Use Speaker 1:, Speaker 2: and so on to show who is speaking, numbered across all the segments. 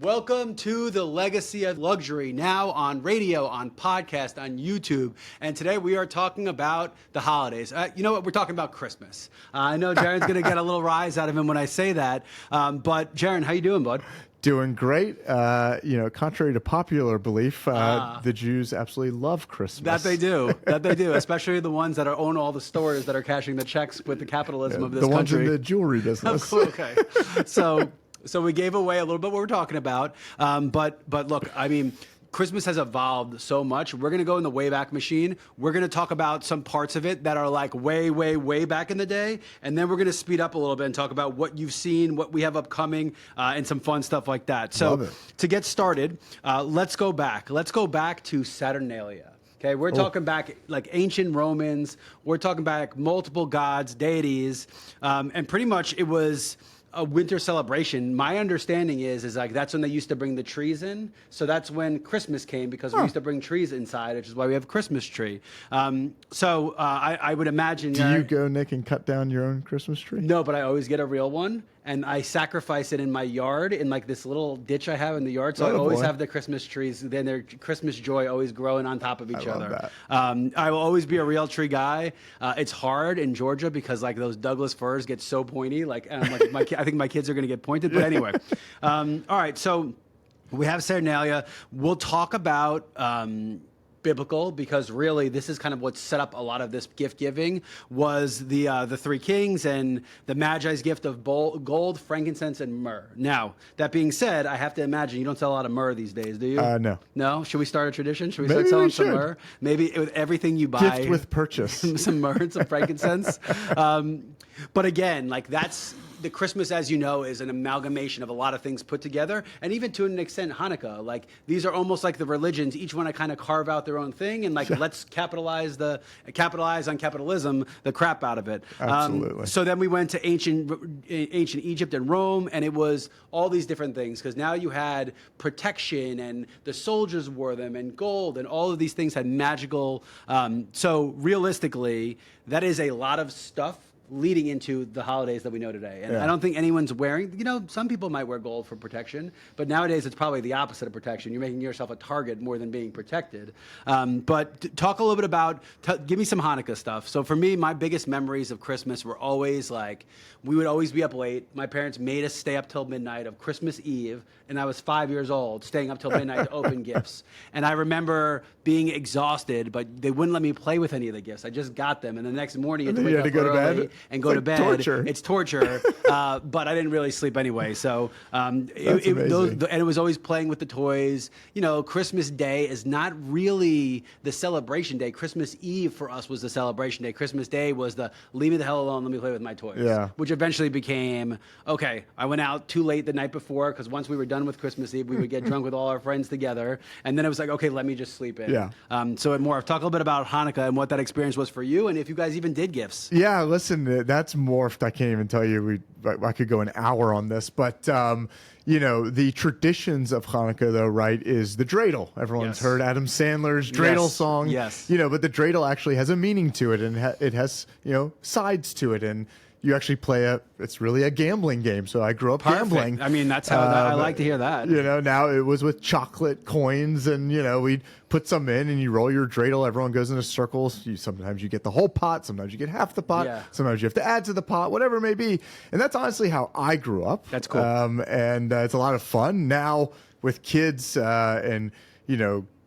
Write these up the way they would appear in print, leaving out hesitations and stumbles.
Speaker 1: Welcome to the Legacy of Luxury, now on radio, on podcast, on YouTube. And today we are talking about the holidays. You know what? We're talking about Christmas. I know Jaron's going to get a little rise out of him when I say that. But Jaron, how you doing, bud?
Speaker 2: Doing great. Contrary to popular belief, the Jews absolutely love Christmas.
Speaker 1: That they do. That they do. Especially the ones that own all the stores that are cashing the checks with the capitalism of this country.
Speaker 2: The ones in the jewelry business.
Speaker 1: Okay. So we gave away a little bit what we're talking about. But look, I mean, Christmas has evolved so much. We're going to go in the Wayback Machine. We're going to talk about some parts of it that are like way, way, way back in the day. And then we're going to speed up a little bit and talk about what you've seen, what we have upcoming, and some fun stuff like that. So to get started, let's go back. Let's go back to Saturnalia. Okay, we're talking back like ancient Romans. We're talking back multiple gods, deities, and pretty much it was a winter celebration. My understanding is like that's when they used to bring the trees in. So that's when Christmas came, because we used to bring trees inside, which is why we have a Christmas tree. I would imagine.
Speaker 2: Do you go, Nick, and cut down your own Christmas tree?
Speaker 1: No, but I always get a real one. And I sacrifice it in my yard, in like this little ditch I have in the yard. So I always have the Christmas trees. Then their Christmas joy always growing on top of each other. I will always be a real tree guy. It's hard in Georgia because like those Douglas firs get so pointy. Like, and I'm like I think my kids are going to get pointed. But anyway, all right. So we have Saturnalia. We'll talk about biblical, because really this is kind of what set up a lot of this gift giving, was the three kings and the Magi's gift of gold, frankincense, and myrrh. Now, that being said, I have to imagine you don't sell a lot of myrrh these days, do you?
Speaker 2: No.
Speaker 1: No? Should we start a tradition? Should we start selling some myrrh? Maybe with everything you buy.
Speaker 2: Gift with purchase.
Speaker 1: Some myrrh and some frankincense. But again, like that's... The Christmas, as you know, is an amalgamation of a lot of things put together, and even to an extent, Hanukkah. Like these are almost like the religions. Each one, I kind of carve out their own thing, and like let's capitalize on capitalism, the crap out of it.
Speaker 2: Absolutely.
Speaker 1: So then we went to ancient Egypt and Rome, and it was all these different things, because now you had protection, and the soldiers wore them, and gold, and all of these things had magical. So realistically, that is a lot of stuff leading into the holidays that we know today. And I don't think anyone's wearing, some people might wear gold for protection, but nowadays it's probably the opposite of protection. You're making yourself a target more than being protected. But talk a little bit about, give me some Hanukkah stuff. So for me, my biggest memories of Christmas were always like, we would always be up late. My parents made us stay up till midnight of Christmas Eve, and I was 5 years old, staying up till midnight to open gifts. And I remember being exhausted, but they wouldn't let me play with any of the gifts. I just got them, and the next morning you had to wake up early and go to bed.
Speaker 2: Torture.
Speaker 1: It's torture, but I didn't really sleep anyway. So it was always playing with the toys. Christmas Day is not really the celebration day. Christmas Eve for us was the celebration day. Christmas Day was the leave me the hell alone, let me play with my toys.
Speaker 2: Yeah.
Speaker 1: Which eventually became, okay, I went out too late the night before, because once we were done with Christmas Eve, we would get drunk with all our friends together. And then it was like, okay, let me just sleep in.
Speaker 2: Yeah.
Speaker 1: So talk a little bit about Hanukkah and what that experience was for you, and if you guys even did gifts.
Speaker 2: Yeah, listen, that's morphed. I can't even tell you. I could go an hour on this, but the traditions of Hanukkah, though, right, is the dreidel. Everyone's heard Adam Sandler's dreidel song.
Speaker 1: Yes.
Speaker 2: But the dreidel actually has a meaning to it, and it has sides to it, and you actually play it's really a gambling game. So I grew up gambling.
Speaker 1: I mean, that's how I like to hear that.
Speaker 2: Now it was with chocolate coins, and, we'd put some in and you roll your dreidel. Everyone goes in a circle. Sometimes you get the whole pot. Sometimes you get half the pot. Yeah. Sometimes you have to add to the pot, whatever it may be. And that's honestly how I grew up.
Speaker 1: That's cool.
Speaker 2: And it's a lot of fun now with kids and,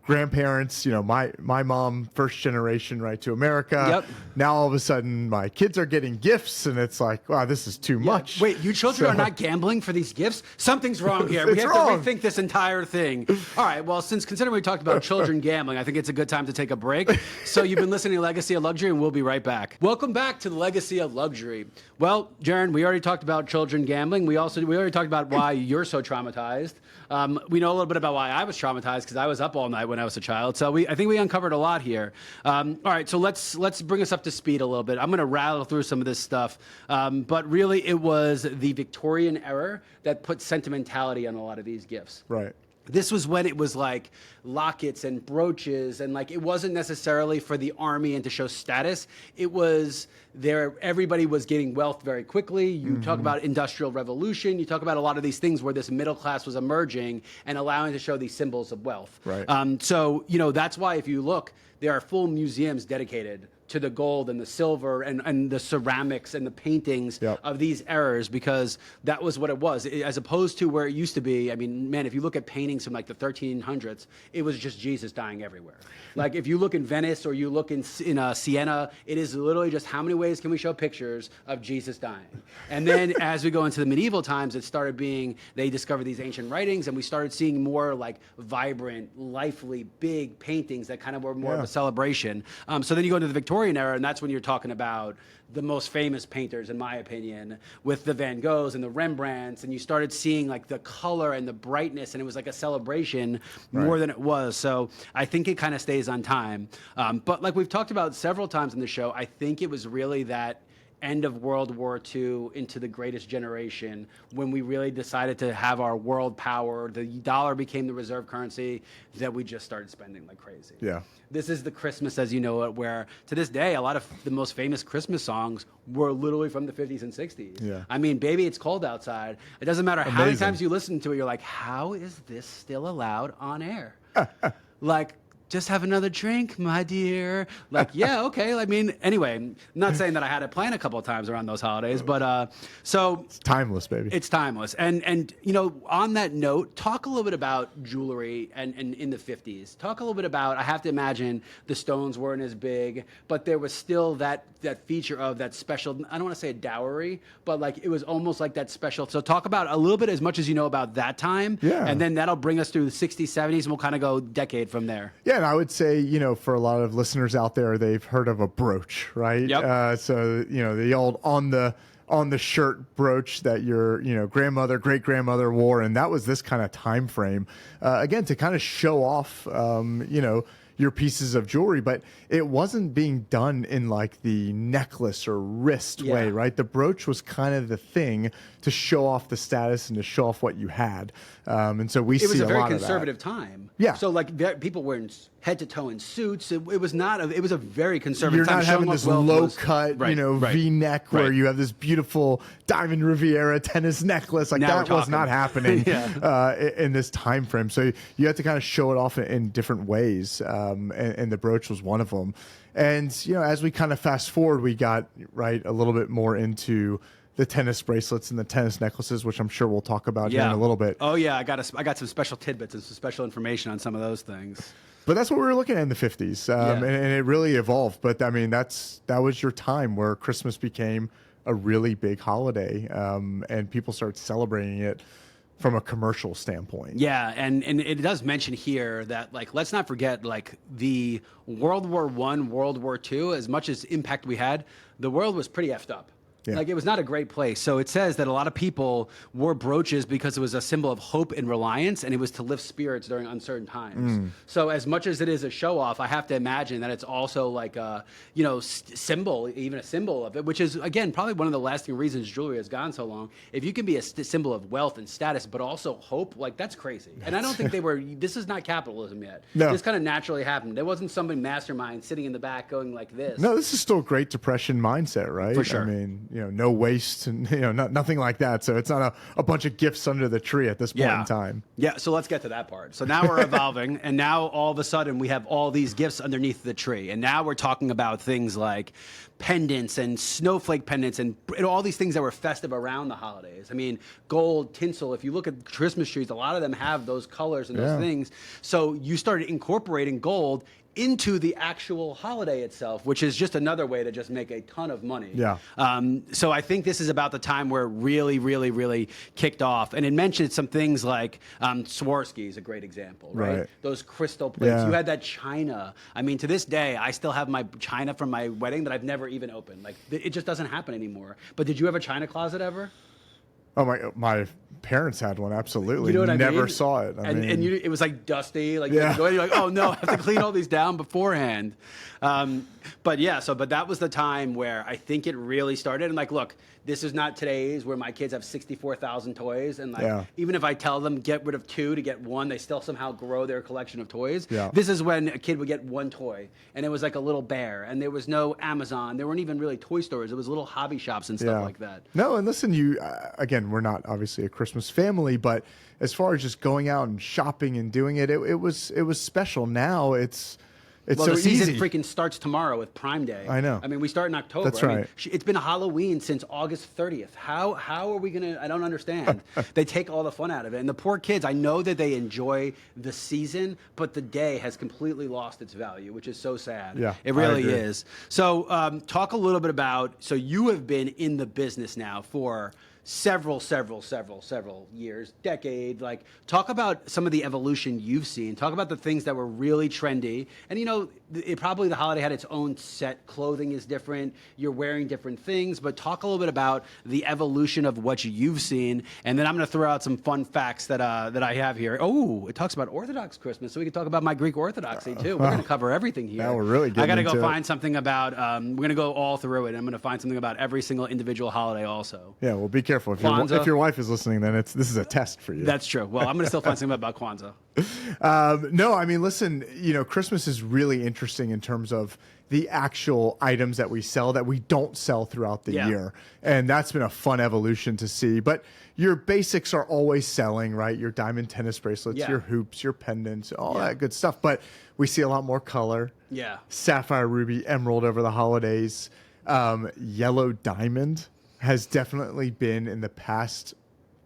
Speaker 2: grandparents, my mom, first generation, right, to America.
Speaker 1: Yep.
Speaker 2: Now all of a sudden my kids are getting gifts, and it's like, wow, this is too much.
Speaker 1: Wait, you children are not gambling for these gifts? Something's wrong here. We have to rethink this entire thing. All right, well, considering we talked about children gambling, I think it's a good time to take a break. So you've been listening to Legacy of Luxury, and we'll be right back. Welcome back to the Legacy of Luxury. Well, Jaron, we already talked about children gambling. We already talked about why you're so traumatized. We know a little bit about why I was traumatized, because I was up all night when I was a child. So I think we uncovered a lot here. All right, so let's bring us up to speed a little bit. I'm going to rattle through some of this stuff, but really it was the Victorian era that put sentimentality on a lot of these gifts.
Speaker 2: Right.
Speaker 1: this was when it was like lockets and brooches, and like it wasn't necessarily for the army and to show status. It was there, everybody was getting wealth very quickly. You talk about industrial revolution, you talk about a lot of these things where this middle class was emerging and allowing to show these symbols of wealth.
Speaker 2: Right.
Speaker 1: So that's why if you look, there are full museums dedicated to the gold and the silver and the ceramics and the paintings of these eras, because that was what it was, as opposed to where it used to be. I mean, man, if you look at paintings from like the 1300s, it was just Jesus dying everywhere. Like if you look in Venice or you look in Siena, it is literally just how many ways can we show pictures of Jesus dying? And then as we go into the medieval times, it started being, they discovered these ancient writings, and we started seeing more like vibrant, lively, big paintings that kind of were more of a celebration. So then you go into the Victorian era, and that's when you're talking about the most famous painters, in my opinion, with the Van Goghs and the Rembrandts, and you started seeing like the color and the brightness, and it was like a celebration more than it was. So I think it kind of stays on time. But like we've talked about several times in the show, I think it was really that end of World War II into the greatest generation when we really decided to have our world power. The dollar became the reserve currency, that we just started spending like crazy.
Speaker 2: Yeah.
Speaker 1: This is the Christmas as you know it, where to this day, a lot of the most famous Christmas songs were literally from the 50s and 60s.
Speaker 2: Yeah.
Speaker 1: I mean, Baby, It's Cold Outside. It doesn't matter how many times you listen to it, you're like, how is this still allowed on air? Like, just have another drink, my dear. Like, yeah, okay. I mean, anyway, I'm not saying that I had to plan a couple of times around those holidays, but so
Speaker 2: it's timeless, baby.
Speaker 1: It's timeless. And on that note, talk a little bit about jewelry and in the 50s. Talk a little bit about, I have to imagine the stones weren't as big, but there was still that feature of that special, I don't want to say a dowry, but like it was almost like that special. So talk about a little bit as much as you know about that time.
Speaker 2: Yeah.
Speaker 1: And then that'll bring us through the 60s, 70s, and we'll kind of go decade from there.
Speaker 2: Yeah, and I would say, for a lot of listeners out there, they've heard of a brooch, right?
Speaker 1: Yep.
Speaker 2: So, the old on the shirt brooch that your, grandmother, great grandmother wore. And that was this kind of time frame, again, to kind of show off, your pieces of jewelry, but it wasn't being done in like the necklace or wrist way, right? The brooch was kind of the thing to show off the status and to show off what you had. And so we see a lot of that.
Speaker 1: It was a very conservative time.
Speaker 2: Yeah.
Speaker 1: So like people wearing head to toe in suits. It was a very conservative
Speaker 2: You're
Speaker 1: time.
Speaker 2: not having this low cut, V-neck where you have this beautiful Diamond Riviera tennis necklace. Like that was not happening in this time frame. So you have to kind of show it off in different ways. And the brooch was one of them. And, as we kind of fast forward, we got a little bit more into the tennis bracelets and the tennis necklaces, which I'm sure we'll talk about here in a little bit.
Speaker 1: Oh yeah, I got some special tidbits and some special information on some of those things.
Speaker 2: But that's what we were looking at in the 50s, and it really evolved. But I mean, that was your time where Christmas became a really big holiday, and people started celebrating it from a commercial standpoint.
Speaker 1: Yeah, and it does mention here that, like, let's not forget, like, the World War I, World War II, as much as impact we had, the world was pretty effed up. Yeah. Like, it was not a great place. So it says that a lot of people wore brooches because it was a symbol of hope and reliance, and it was to lift spirits during uncertain times. So as much as it is a show off, I have to imagine that it's also like a, symbol, even a symbol of it, which is, again, probably one of the lasting reasons jewelry has gone so long. If you can be a symbol of wealth and status, but also hope, like, that's crazy. And I don't think this is not capitalism yet. No. This kind of naturally happened. There wasn't some mastermind sitting in the back going like this.
Speaker 2: No, this is still Great Depression mindset, right?
Speaker 1: For sure.
Speaker 2: I mean, no waste and nothing like that. So it's not a bunch of gifts under the tree at this point in time.
Speaker 1: Yeah. So let's get to that part. So now we're evolving, and now all of a sudden we have all these gifts underneath the tree, and now we're talking about things like pendants and snowflake pendants and all these things that were festive around the holidays. I mean, gold, tinsel. If you look at Christmas trees, a lot of them have those colors and those things. So you started incorporating gold into the actual holiday itself, which is just another way to just make a ton of money.
Speaker 2: Yeah.
Speaker 1: So I think this is about the time where it really, really, really kicked off. And it mentioned some things like Swarovski is a great example, right? Those crystal plates. Yeah. You had that china. I mean, to this day, I still have my china from my wedding that I've never even opened. Like, it just doesn't happen anymore. But did you have a china closet ever?
Speaker 2: Oh, my parents had one, absolutely.
Speaker 1: You know what
Speaker 2: Never
Speaker 1: I mean?
Speaker 2: saw it.
Speaker 1: It was like dusty. Like, you're like, oh no, I have to clean all these down beforehand. But that was the time where I think it really started. And like, look, this is not today's where my kids have 64,000 toys. And like,
Speaker 2: Yeah.
Speaker 1: even if I tell them get rid of 2 to get 1, they still somehow grow their collection of toys.
Speaker 2: Yeah.
Speaker 1: This is when a kid would get 1 toy and it was like a little bear, and there was no Amazon. There weren't even really toy stores. It was little hobby shops and stuff like that.
Speaker 2: No, and listen, you again, we're not obviously a Christmas family, but as far as just going out and shopping and doing it, it was special. Now it's
Speaker 1: Well,
Speaker 2: so
Speaker 1: the season
Speaker 2: easy.
Speaker 1: freaking starts tomorrow with Prime Day.
Speaker 2: I know.
Speaker 1: I mean, we start in October.
Speaker 2: That's
Speaker 1: I mean,
Speaker 2: right.
Speaker 1: It's been Halloween since August 30th. How are we going to... I don't understand. They take all the fun out of it. And the poor kids, I know that they enjoy the season, but the day has completely lost its value, which is so sad.
Speaker 2: Yeah,
Speaker 1: it
Speaker 2: I
Speaker 1: really
Speaker 2: agree.
Speaker 1: is. So talk a little bit about... So you have been in the business now for... several years, decade. Like, talk about some of the evolution you've seen. Talk about the things that were really trendy. And you know, probably the holiday had its own set. Clothing is different. You're wearing different things. But talk a little bit about the evolution of what you've seen. And then I'm going to throw out some fun facts that I have here. Oh, it talks about Orthodox Christmas, so we can talk about my Greek Orthodoxy too. We're going to cover everything here.
Speaker 2: Now we're really getting
Speaker 1: I got to go
Speaker 2: into it.
Speaker 1: find something about. We're going to go all through it. I'm going to find something about every single individual holiday also.
Speaker 2: Yeah, well, be careful.
Speaker 1: Kwanzaa.
Speaker 2: If your wife is listening, then this is a test for you.
Speaker 1: That's true. Well, I'm going to still find something about Kwanzaa.
Speaker 2: No, I mean, listen, Christmas is really interesting in terms of the actual items that we sell that we don't sell throughout the year. And that's been a fun evolution to see. But your basics are always selling, right? Your diamond tennis bracelets, your hoops, your pendants, all that good stuff. But we see a lot more color.
Speaker 1: Yeah.
Speaker 2: Sapphire, ruby, emerald over the holidays. Yellow diamond has definitely been in the past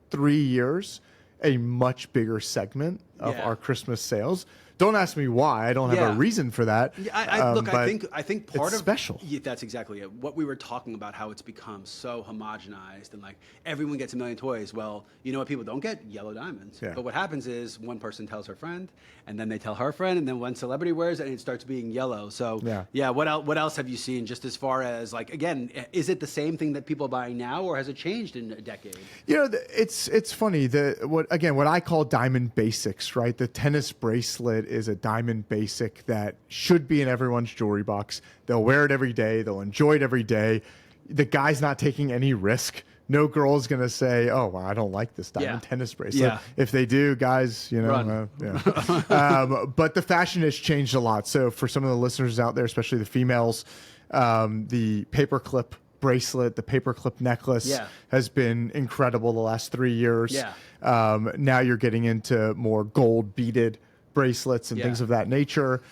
Speaker 2: 3 years a much bigger segment of our Christmas sales. Don't ask me why. I don't have a reason for that.
Speaker 1: Yeah, look, I think part
Speaker 2: it's
Speaker 1: of
Speaker 2: special.
Speaker 1: Yeah, that's exactly it. What we were talking about, how it's become so homogenized and like everyone gets a million toys. Well, you know what people don't get? Yellow diamonds.
Speaker 2: Yeah.
Speaker 1: But what happens is one person tells her friend, and then they tell her friend, and then one celebrity wears it, and it starts being yellow. So yeah. What else have you seen? Just as far as like, again, is it the same thing that people are buying now, or has it changed in a decade?
Speaker 2: It's funny. What I call diamond basics, right? The tennis bracelet is a diamond basic that should be in everyone's jewelry box. They'll wear it every day. They'll enjoy it every day. The guy's not taking any risk. No girl's going to say, oh, well, I don't like this diamond tennis bracelet.
Speaker 1: Yeah.
Speaker 2: If they do, guys,
Speaker 1: Run.
Speaker 2: But the fashion has changed a lot. So for some of the listeners out there, especially the females, the paperclip bracelet, the paperclip necklace has been incredible the last 3 years.
Speaker 1: Yeah.
Speaker 2: Now you're getting into more gold beaded bracelets and things of that nature.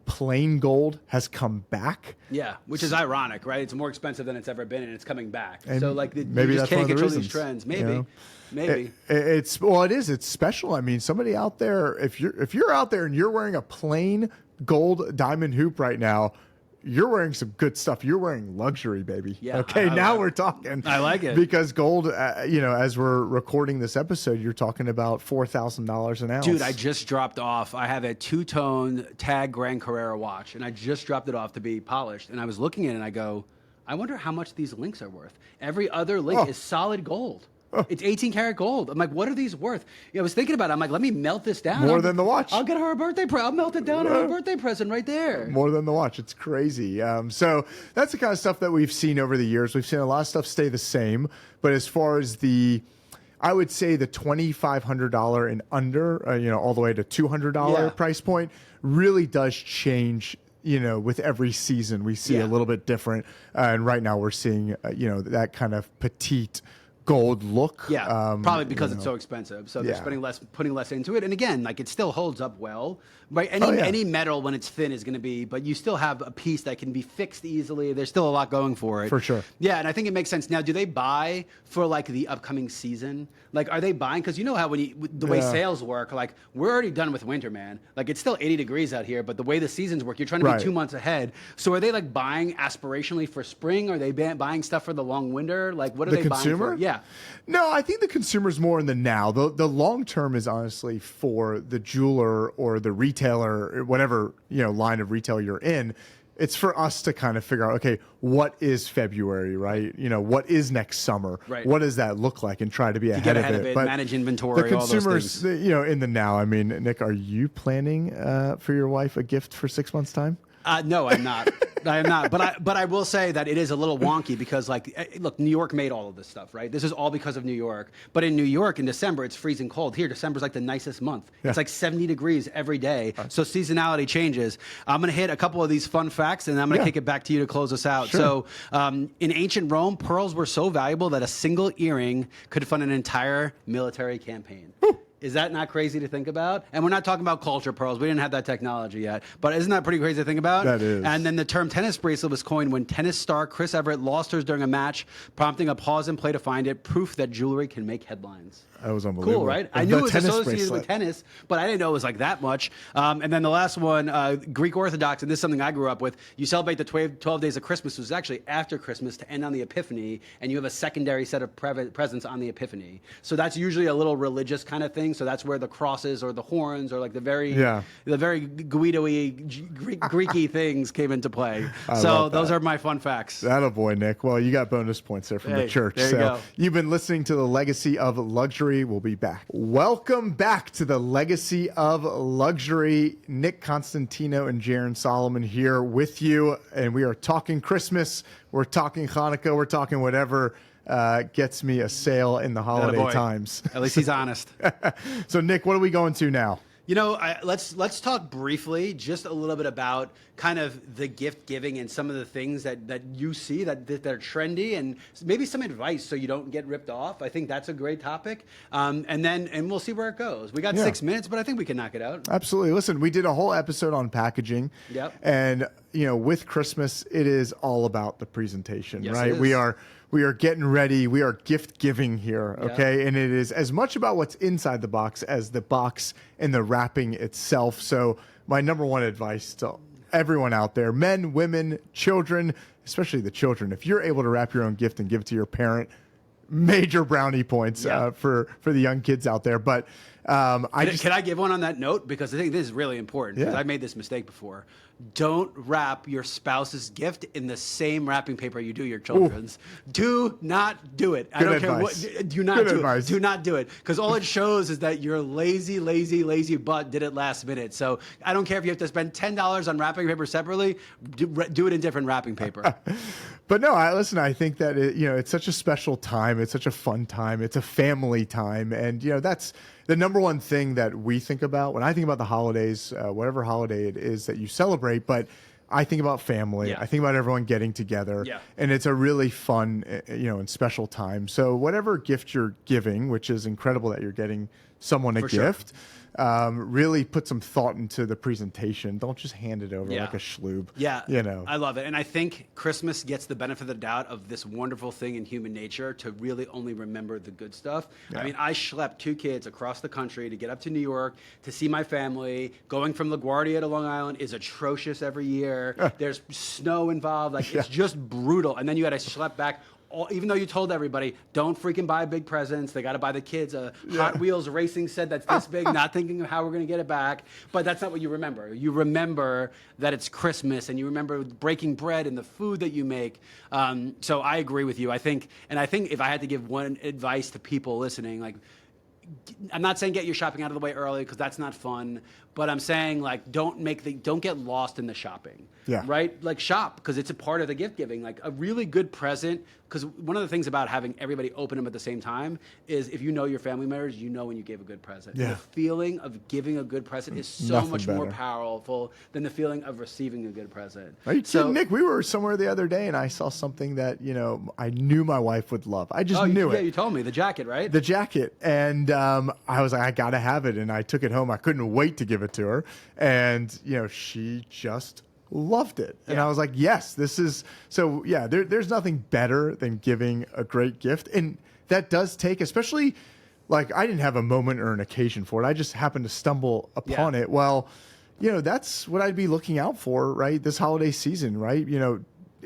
Speaker 2: Plain gold has come back.
Speaker 1: Yeah, which is ironic, right? It's more expensive than it's ever been, and it's coming back.
Speaker 2: And
Speaker 1: so like,
Speaker 2: maybe
Speaker 1: you
Speaker 2: that's
Speaker 1: just can't
Speaker 2: one of the
Speaker 1: control these
Speaker 2: reasons,
Speaker 1: trends. Maybe,
Speaker 2: you know?
Speaker 1: maybe.
Speaker 2: It's special. I mean, somebody out there, if you're out there and you're wearing a plain gold diamond hoop right now, you're wearing some good stuff. You're wearing luxury, baby.
Speaker 1: Yeah,
Speaker 2: okay, now we're talking.
Speaker 1: I like it.
Speaker 2: Because gold, as we're recording this episode, you're talking about $4,000 an ounce.
Speaker 1: Dude, I just dropped off. I have a 2-tone Tag Gran Carrera watch, and I just dropped it off to be polished. And I was looking at it, and I go, I wonder how much these links are worth. Every other link is solid gold. It's 18 karat gold. I'm like, what are these worth? I was thinking about it. I'm like, let me melt this down.
Speaker 2: More than the watch.
Speaker 1: I'll get her a birthday present. I'll melt it down on her birthday present right there.
Speaker 2: More than the watch. It's crazy. So that's the kind of stuff that we've seen over the years. We've seen a lot of stuff stay the same. But as far as I would say the $2,500 and under, all the way to $200 price point really does change. With every season, we see a little bit different. And right now we're seeing, that kind of petite gold look.
Speaker 1: Yeah, probably because it's so expensive. So they're putting less into it. And again, like, it still holds up well, right? Any metal when it's thin is going to be, but you still have a piece that can be fixed easily. There's still a lot going for it.
Speaker 2: For sure.
Speaker 1: Yeah, and I think it makes sense. Now, do they buy for like the upcoming season? Like, are they buying? Because you know how the way sales work, like, we're already done with winter, man. Like, it's still 80 degrees out here, but the way the seasons work, you're trying to be 2 months ahead. So are they like buying aspirationally for spring? Are they buying stuff for the long winter? Like, what are they buying for? Yeah.
Speaker 2: No, I think the consumer's more in the now. The long term is honestly for the jeweler or the retailer, whatever line of retail you're in. It's for us to kind of figure out, okay, what is February, right? What is next summer?
Speaker 1: Right.
Speaker 2: What does that look like, and try to be ahead of it.
Speaker 1: But manage inventory.
Speaker 2: The consumers,
Speaker 1: all those things.
Speaker 2: in the now. I mean, Nick, are you planning for your wife a gift for 6 months' time?
Speaker 1: No, I'm not. I am not. But I will say that it is a little wonky because, like, look, New York made all of this stuff, right? This is all because of New York. But in New York, in December, it's freezing cold. Here, December's like the nicest month. Yeah. It's like 70 degrees every day. So seasonality changes. I'm going to hit a couple of these fun facts, and I'm going to kick it back to you to close us out. Sure. So in ancient Rome, pearls were so valuable that a single earring could fund an entire military campaign. Woo. Is that not crazy to think about? And we're not talking about culture pearls. We didn't have that technology yet. But isn't that pretty crazy to think about?
Speaker 2: That is.
Speaker 1: And then the term tennis bracelet was coined when tennis star Chris Evert lost hers during a match, prompting a pause in play to find it, proof that jewelry can make headlines.
Speaker 2: That was unbelievable.
Speaker 1: Cool, right? I knew it was associated with tennis, but I didn't know it was like that much. And then the last one, Greek Orthodox, and this is something I grew up with. You celebrate the 12 days of Christmas, which is actually after Christmas to end on the Epiphany, and you have a secondary set of presents on the Epiphany. So that's usually a little religious kind of thing. So that's where the crosses or the horns or like the very Guido-y, Greeky things came into play. So those are my fun facts.
Speaker 2: Atta boy, Nick. Well, you got bonus points there from the church.
Speaker 1: There you go.
Speaker 2: You've been listening to The Legacy of Luxury. We'll be back. Welcome back to The Legacy of Luxury. Nick Constantino and Jaron Solomon here with you, and we are talking Christmas. We're talking Hanukkah. We're talking whatever gets me a sale in the holiday times.
Speaker 1: At least he's honest.
Speaker 2: So, Nick, what are we going to now?
Speaker 1: You know, let's talk briefly, just a little bit about kind of the gift giving and some of the things that you see that are trendy, and maybe some advice so you don't get ripped off. I think that's a great topic, and we'll see where it goes. We got 6 minutes, but I think we can knock it out.
Speaker 2: Absolutely. Listen, we did a whole episode on packaging.
Speaker 1: Yep.
Speaker 2: And with Christmas, it is all about the presentation,
Speaker 1: yes,
Speaker 2: right? We are getting ready. We are gift giving here, okay? And it is as much about what's inside the box as the box and the wrapping itself. So my number one advice to everyone out there, men, women, children, especially the children, if you're able to wrap your own gift and give it to your parent, major brownie points for the young kids out there. But can
Speaker 1: I give one on that note? Because I think this is really important, because I made this mistake before. Don't wrap your spouse's gift in the same wrapping paper you do your children's. Ooh. Do not do it. I don't care what. Do not do it. Do not do it. Because all it shows is that your lazy butt did it last minute. So I don't care if you have to spend $10 on wrapping paper separately. Do it in different wrapping paper.
Speaker 2: But no, I think that it's such a special time. It's such a fun time. It's a family time, and that's the number one thing that we think about when I think about the holidays, whatever holiday it is that you celebrate. But I think about family. I think about everyone getting together, and it's a really fun, and special time. So whatever gift you're giving, which is incredible that you're getting someone a gift. Really put some thought into the presentation. Don't just hand it over like a schloob.
Speaker 1: Yeah, I love it. And I think Christmas gets the benefit of the doubt of this wonderful thing in human nature to really only remember the good stuff. I mean, I schlepped 2 kids across the country to get up to New York to see my family. Going from LaGuardia to Long Island is atrocious every year. There's snow involved. It's just brutal. And then you got to schlep back. Even though you told everybody, don't freaking buy big presents. They got to buy the kids a Hot Wheels racing set that's this big, not thinking of how we're going to get it back. But that's not what you remember. You remember that it's Christmas, and you remember breaking bread and the food that you make. So I agree with you. I think if I had to give one advice to people listening, I'm not saying get your shopping out of the way early, because that's not fun. But I'm saying don't get lost in the shopping. Right? Shop, because it's a part of the gift giving. A really good present, because one of the things about having everybody open them at the same time is if you know your family members, you know when you gave a good present. The feeling of giving a good present is so much more powerful than the feeling of receiving a good present.
Speaker 2: Are you kidding, Nick? We were somewhere the other day, and I saw something that I knew my wife would love. I just knew it.
Speaker 1: Yeah, you told me. The jacket, right?
Speaker 2: The jacket. And I was like, I got to have it. And I took it home. I couldn't wait to give it to her. And, she just loved it. And I was like, yes, this is so. There's nothing better than giving a great gift. And that does take, especially I didn't have a moment or an occasion for it. I just happened to stumble upon it. Well, that's what I'd be looking out for, right? This holiday season, right?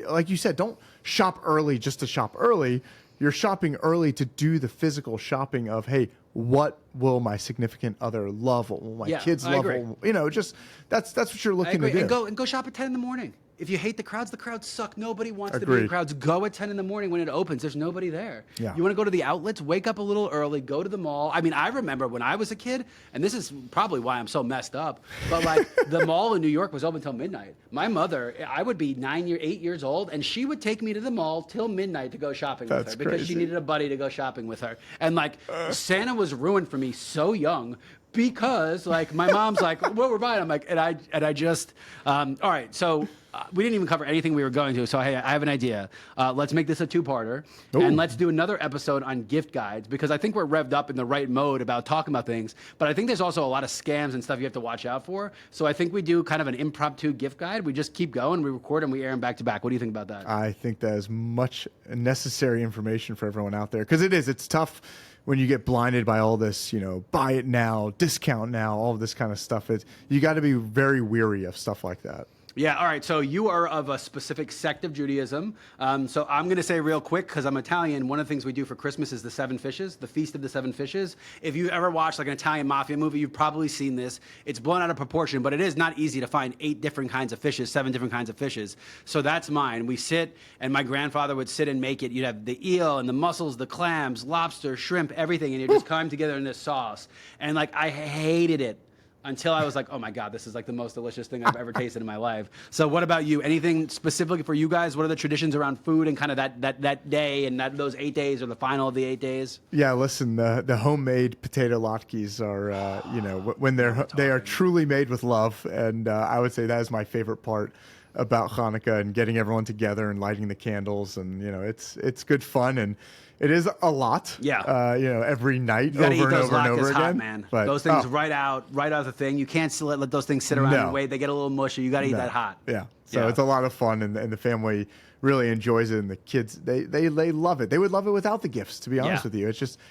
Speaker 2: Like you said, don't shop early just to shop early. You're shopping early to do the physical shopping of, hey, what will my significant other love? What will my kids love?
Speaker 1: Agree.
Speaker 2: Just that's what you're looking to do.
Speaker 1: And go shop at 10 in the morning. if you hate the crowds suck. Nobody wants to be
Speaker 2: Agreed.
Speaker 1: in crowds. Go at 10 in the morning when it opens. There's nobody there.
Speaker 2: Yeah.
Speaker 1: You want to go to the outlets, wake up a little early, go to the mall. I mean, I remember when I was a kid, and this is probably why I'm so messed up, but like the mall in New York was open till midnight. My mother, I would be 8 years old, and she would take me to the mall till midnight to go shopping with her because she needed a buddy to go shopping with her. And like Santa was ruined for me so young because like my mom's like, what we're buying? I'm like, and I just, all right. So we didn't even cover anything we were going to. So I have an idea. Let's make this a two-parter, and let's do another episode on gift guides because I think we're revved up in the right mode about talking about things. But I think there's also a lot of scams and stuff you have to watch out for. So I think we do kind of an impromptu gift guide. We just keep going, we record, and we air them back to back. What do you think about that?
Speaker 2: I think that is much necessary information for everyone out there because it's tough when you get blinded by all this, buy it now, discount now, all of this kind of stuff. You got to be very weary of stuff like that.
Speaker 1: Yeah, all right. So you are of a specific sect of Judaism. So I'm going to say real quick, because I'm Italian, one of the things we do for Christmas is the seven fishes, the Feast of the Seven Fishes. If you've ever watched like an Italian mafia movie, you've probably seen this. It's blown out of proportion, but it is not easy to find 8 different kinds of fishes, 7 different kinds of fishes. So that's mine. We sit, and my grandfather would sit and make it. You'd have the eel and the mussels, the clams, lobster, shrimp, everything, and you just come together in this sauce. And like, I hated it. Until I was like, oh my God, this is like the most delicious thing I've ever tasted in my life. So what about you? Anything specifically for you guys? What are the traditions around food and kind of that day and those 8 days or the final of the 8 days?
Speaker 2: Yeah, listen, the homemade potato latkes are, when they are truly made with love. And I would say that is my favorite part about Hanukkah and getting everyone together and lighting the candles. And, it's good fun. And it is a lot.
Speaker 1: Yeah.
Speaker 2: Every night
Speaker 1: You
Speaker 2: over
Speaker 1: gotta eat
Speaker 2: and
Speaker 1: those
Speaker 2: over and over
Speaker 1: latkes hot,
Speaker 2: again.
Speaker 1: man.
Speaker 2: But,
Speaker 1: those things right out of the thing. You can't let those things sit around and wait. They get a little mushy. You got to eat that hot.
Speaker 2: Yeah. So it's a lot of fun, and the family really enjoys it, and the kids they love it. They would love it without the gifts, to be honest with you.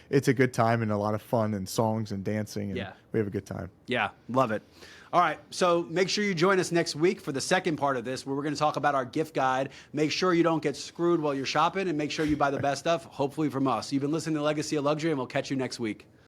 Speaker 2: It's a good time and a lot of fun and songs and dancing, and we have a good time.
Speaker 1: Yeah, love it. All right, so make sure you join us next week for the second part of this, where we're going to talk about our gift guide. Make sure you don't get screwed while you're shopping, and make sure you buy the best stuff, hopefully from us. You've been listening to Legacy of Luxury, and we'll catch you next week.